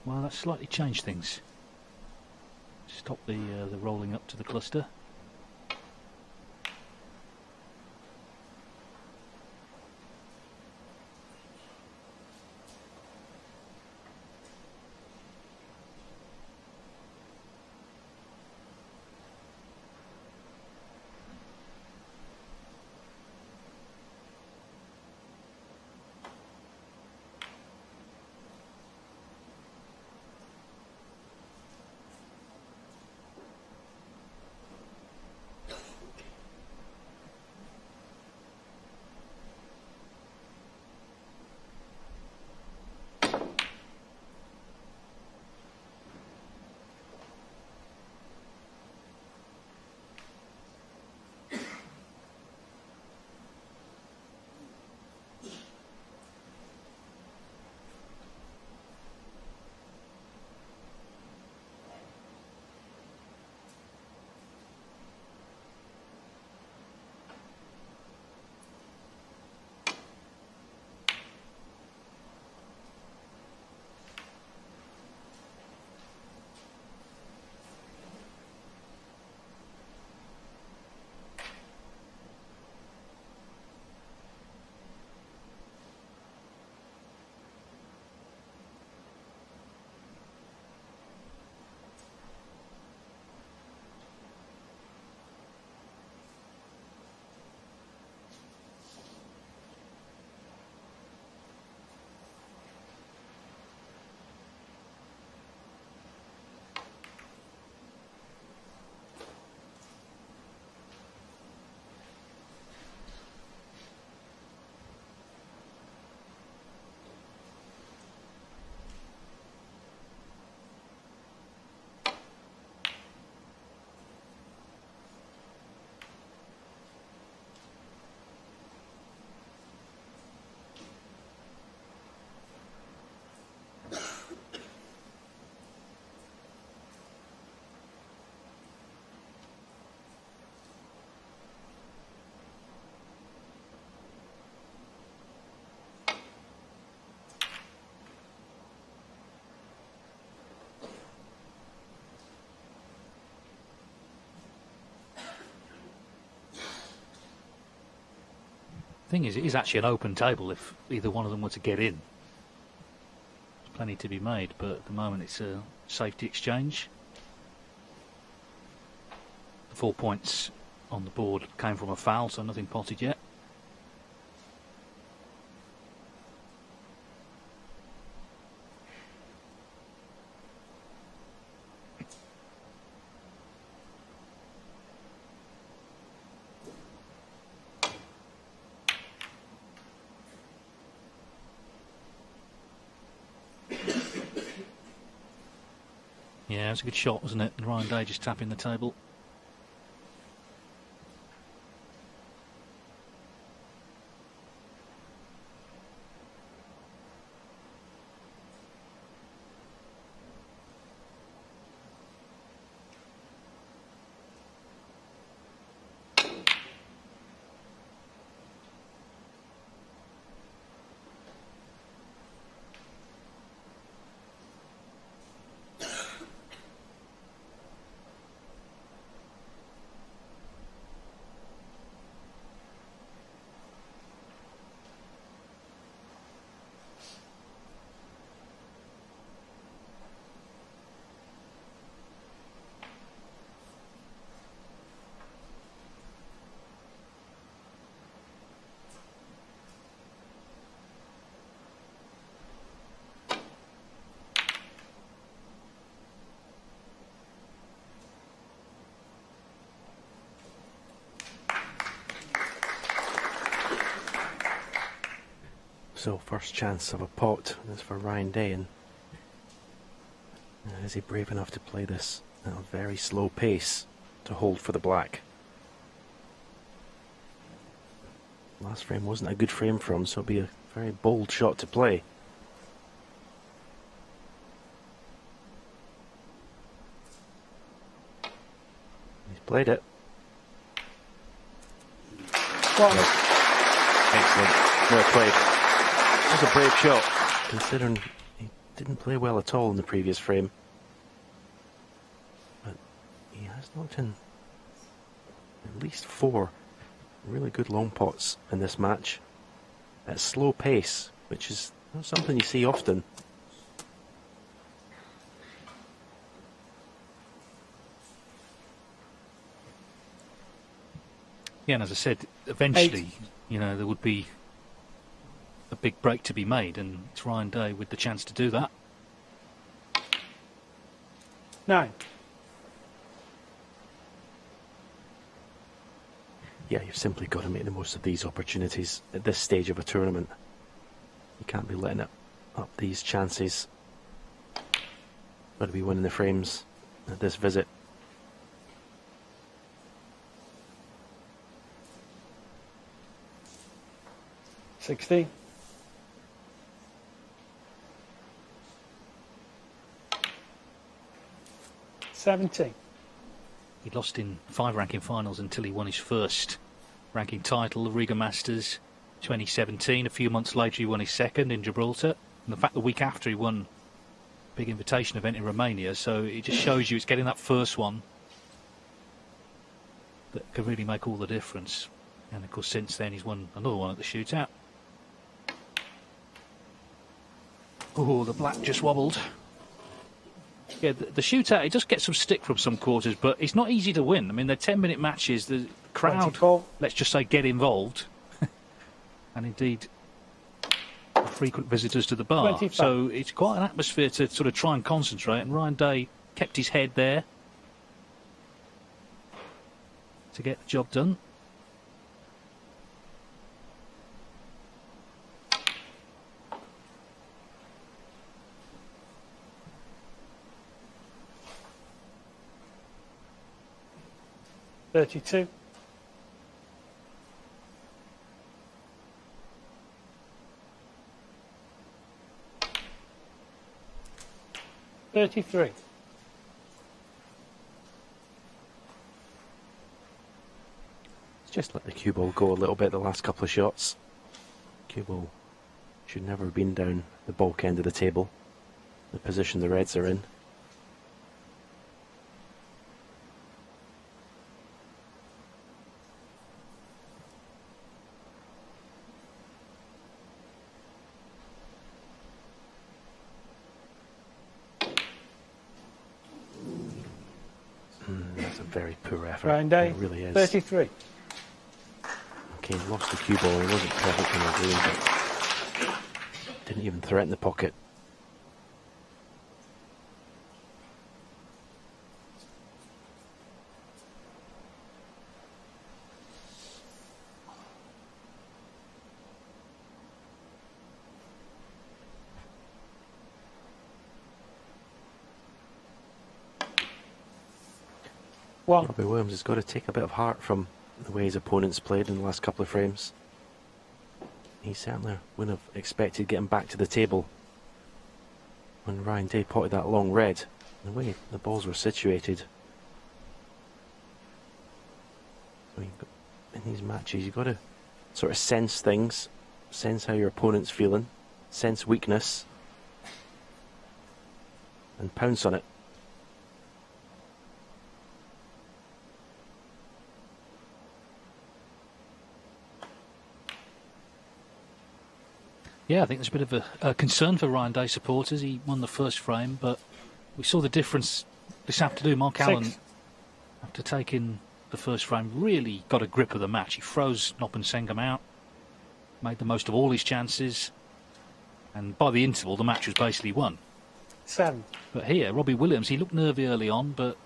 Well, that's slightly changed things. Stop the rolling up to the cluster. Thing is, it is actually an open table if either one of them were to get in. There's plenty to be made, but at the moment it's a safety exchange. The 4 points on the board came from a foul, so nothing potted yet. Yeah, it was a good shot, wasn't it? And Ryan Day just tapping the table. So first chance of a pot is for Ryan Day, and is he brave enough to play this at a very slow pace to hold for the black? Last frame wasn't a good frame for him, so it'll be a very bold shot to play. He's played it. Excellent. Well played. That was a brave shot, considering he didn't play well at all in the previous frame. But he has knocked in at least 4 really good long pots in this match at slow pace, which is not something you see often. Yeah, and as I said, eventually, you know, there would be a big break to be made, and it's Ryan Day with the chance to do that. 9. Yeah, you've simply got to make the most of these opportunities at this stage of a tournament. You can't be letting up these chances. Got to be winning the frames at this visit. $60. 70. He lost in 5 ranking finals until he won his first ranking title, the Riga Masters 2017. A few months later he won his second in Gibraltar. And the fact the week after he won a big invitation event in Romania, so it just shows you it's getting that first one that can really make all the difference. And of course since then he's won another one at the shootout. Oh, the black just wobbled. Yeah, the shootout, it does get some stick from some quarters, but it's not easy to win. I mean, they're 10-minute matches. The crowd, 24. let's just say, get involved. And indeed, frequent visitors to the bar. 25. So it's quite an atmosphere to sort of try and concentrate. And Ryan Day kept his head there to get the job done. $32. 33. Just let the cue ball go a little bit the last couple of shots. Cue ball should never have been down the bulk end of the table, the position the Reds are in. very poor effort. Ryan Day, It really is. 33. Okay, he lost the cue ball. He wasn't perfect in the game, but didn't even threaten the pocket. One. Robbie Williams has got to take a bit of heart from the way his opponents played in the last couple of frames. He certainly wouldn't have expected getting back to the table when Ryan Day potted that long red. The way the balls were situated. So in these matches, you've got to sort of sense things, sense how your opponent's feeling, sense weakness, and pounce on it. Yeah, I think there's a bit of a concern for Ryan Day supporters. He won the first frame, but we saw the difference this afternoon. Mark Allen, after taking the first frame, really got a grip of the match. He froze Noppen Sengam out, made the most of all his chances, and by the interval, the match was basically won. 7. But here, Robbie Williams, he looked nervy early on, but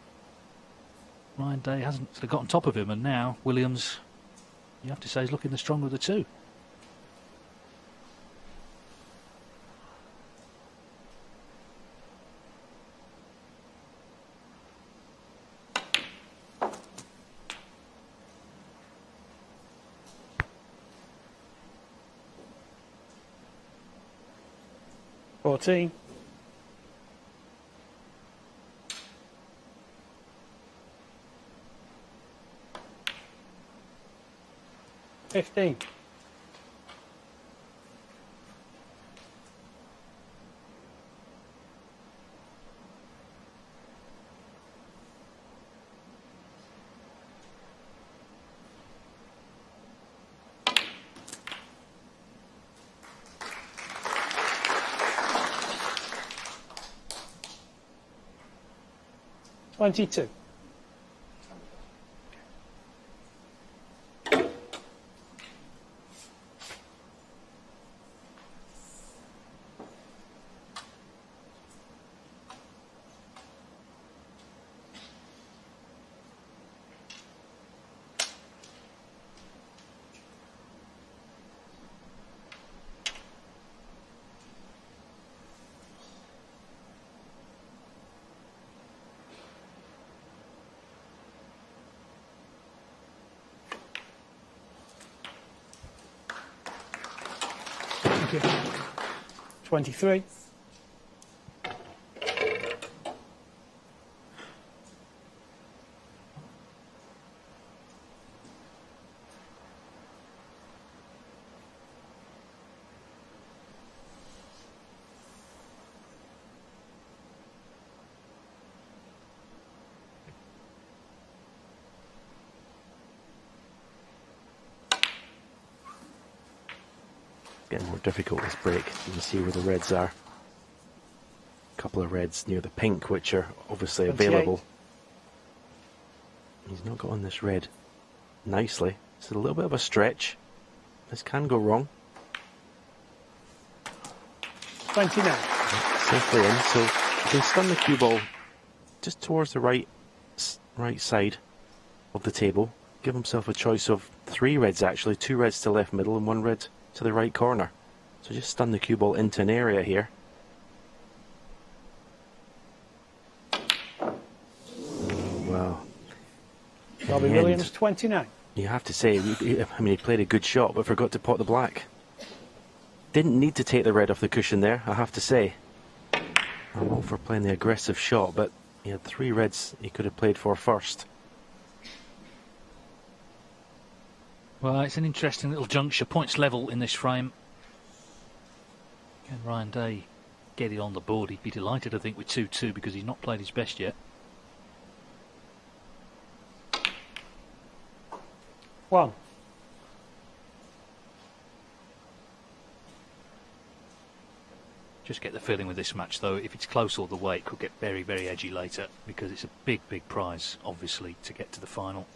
Ryan Day hasn't sort of got on top of him, and now Williams, you have to say, is looking the stronger of the two. Fourteen. 15. 22. 23. getting more difficult this break. You can see where the reds are. A couple of reds near the pink, which are obviously 28. available. He's not got on this red nicely. It's a little bit of a stretch. This can go wrong. 29. Safely in, so you can stun the cue ball just towards the right side of the table. Give himself a choice of 3 reds actually, 2 reds to left middle and 1 red to the right corner. So just stun the cue ball into an area here. Wow. Robbie Williams, 29. You have to say, I mean, he played a good shot, but forgot to pot the black. Didn't need to take the red off the cushion there, I have to say. I'm all for playing the aggressive shot, but he had 3 reds he could have played for first. Well, it's an interesting little juncture. Points level in this frame. Can Ryan Day get it on the board? He'd be delighted, I think, with 2-2 because he's not played his best yet. 1. Just get the feeling with this match, though, if it's close all the way, it could get very, very edgy later, because it's a big, big prize, obviously, to get to the final.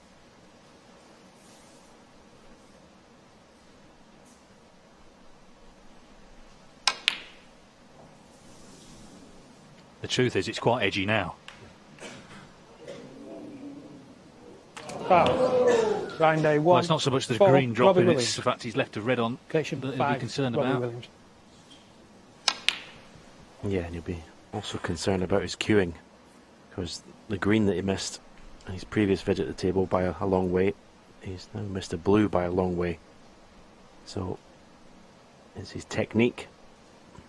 The truth is, it's quite edgy now. Round day 1. Well, it's not so much the green dropping, it's the fact he's left a red on that he'll be concerned about. Yeah, and he'll be also concerned about his cueing, because the green that he missed in his previous visit at the table by a long way, he's now missed a blue by a long way. So it's his technique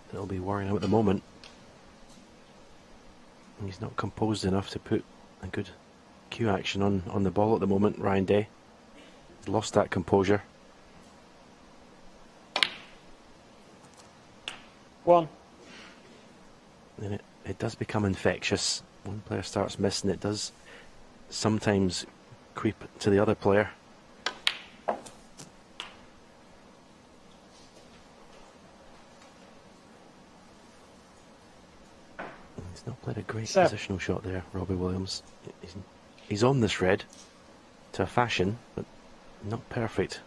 that'll be worrying him at the moment. And he's not composed enough to put a good cue action on the ball at the moment, Ryan Day. He's lost that composure. 1. And it does become infectious. One player starts missing, it does sometimes creep to the other player. He's not played a great positional shot there, Robbie Williams. He's on this red to a fashion, but not perfect.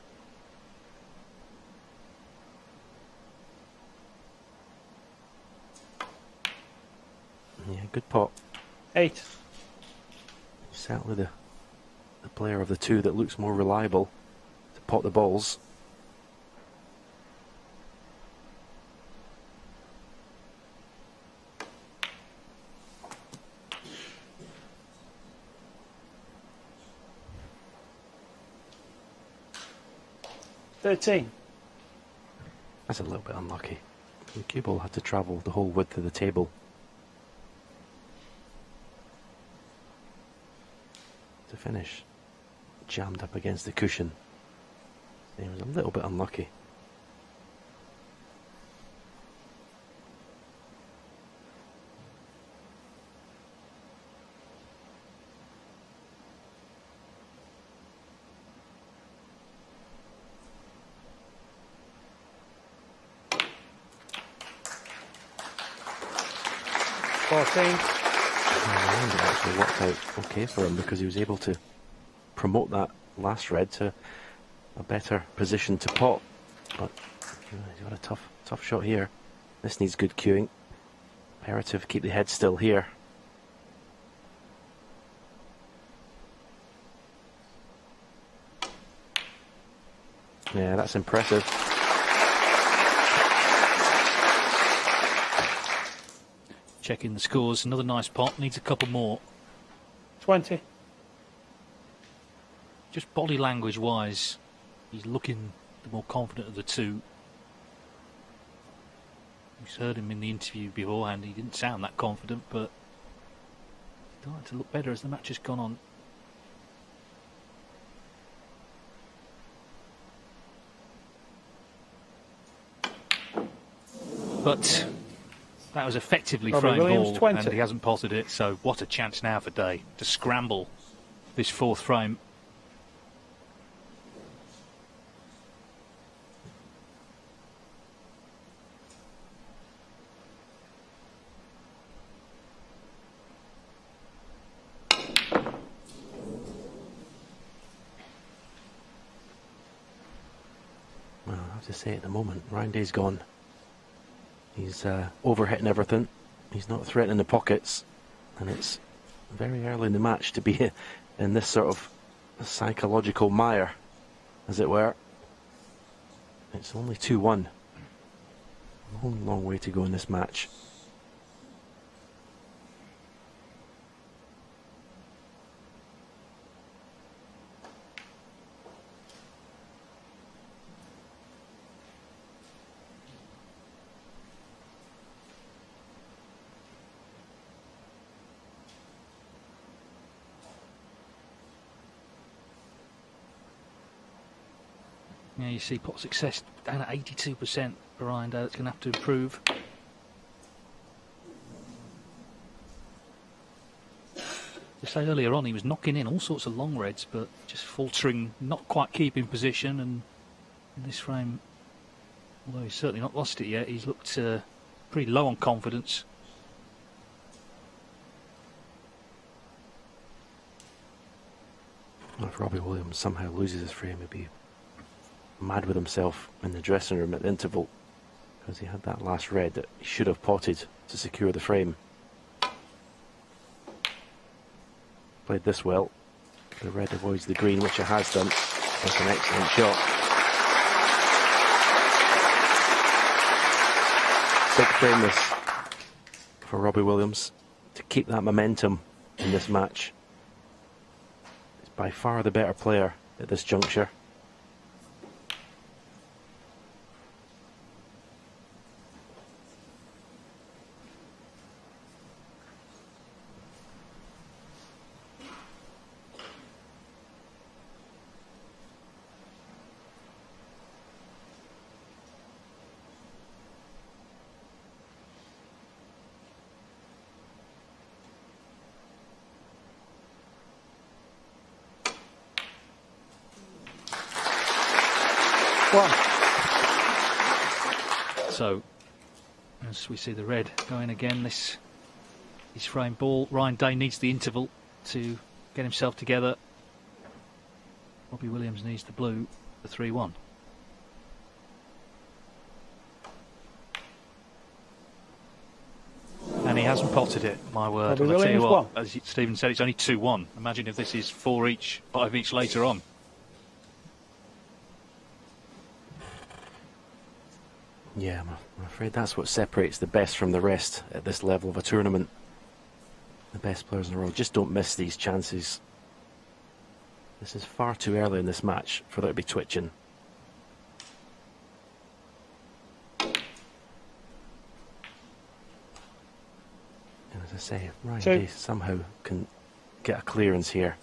Yeah, good pot. 8. Certainly the player of the two that looks more reliable to pot the balls. That's a little bit unlucky. The cue ball had to travel the whole width of the table to finish. Jammed up against the cushion. He was a little bit unlucky. It actually worked out okay for him, because he was able to promote that last red to a better position to pot. But he's got a tough shot here. This needs good cueing. Imperative to keep the head still here. Yeah, that's impressive. Checking the scores, another nice pot, needs a couple more. 20. Just body language wise, he's looking the more confident of the two. We've heard him in the interview beforehand, he didn't sound that confident, but he's starting to look better as the match has gone on. But that was effectively framed ball, 20. and he hasn't potted it, so what a chance now for Day to scramble this fourth frame. Well, I have to say at the moment, Ryan Day's gone. He's overhitting everything. He's not threatening the pockets, and it's very early in the match to be in this sort of psychological mire, as it were. It's only 2-1. Long way to go in this match. Yeah, you see pot success down at 82% for Ryan Day. That's going to have to improve. To say earlier on, he was knocking in all sorts of long reds, but just faltering, not quite keeping position. And in this frame, although he's certainly not lost it yet, he's looked pretty low on confidence. Well, if Robbie Williams somehow loses his frame, he'd be mad with himself in the dressing room at the interval, because he had that last red that he should have potted to secure the frame. Played this well. The red avoids the green, which it has done. That's an excellent shot. Big frame this for Robbie Williams to keep that momentum in this match. He's by far the better player at this juncture. So, as we see the red going again, this is frame ball. Ryan Day needs the interval to get himself together. Robbie Williams needs the blue, the 3-1. And he hasn't potted it, my word. Robbie And I tell you Williams what, as Stephen said, it's only 2-1. Imagine if this is 4 each, 5 each later on. Yeah, I'm afraid that's what separates the best from the rest at this level of a tournament. The best players in the world just don't miss these chances. This is far too early in this match for there to be twitching. And as I say, Ryan Day somehow can get a clearance here.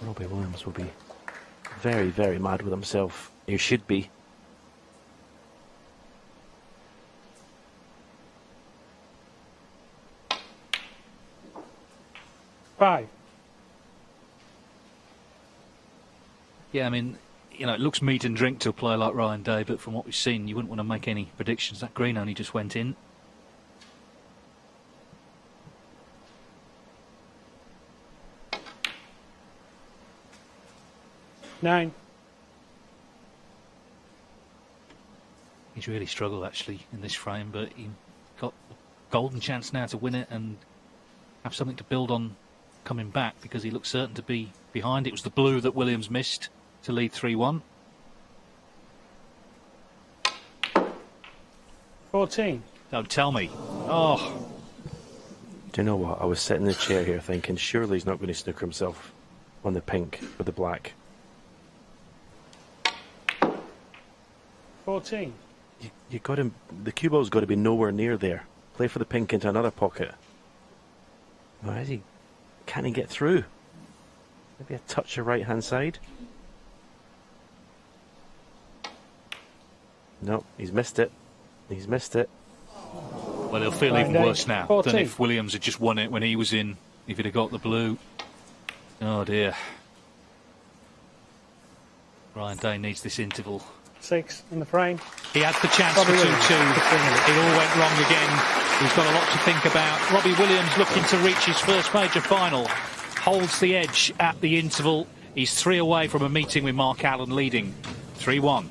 Robbie Williams will be very, very mad with himself. He should be. Yeah, I mean, you know, it looks meat and drink to a player like Ryan Day, but from what we've seen, you wouldn't want to make any predictions. That green only just went in. Nine. He's really struggled, actually, in this frame, but he got a golden chance now to win it and have something to build on coming back, because he looked certain to be behind. It was the blue that Williams missed to lead 3-1. 14. Don't tell me. Oh. Do you know what? I was sitting in the chair here thinking, surely he's not going to snooker himself on the pink with the black. 14. You got him. The cue ball's got to be nowhere near there. Play for the pink into another pocket. Where is he? Can he get through? Maybe a touch of right hand side. No, he's missed it. He's missed it. Well, he'll feel even worse now 14. than if Williams had just won it when he was in, if he'd have got the blue. Oh dear. Ryan Day needs this interval. 6 in the frame. He had the chance for 2-2. It all went wrong again. He's got a lot to think about. Robbie Williams looking to reach his first major final. Holds the edge at the interval. He's 3 away from a meeting with Mark Allen leading 3-1.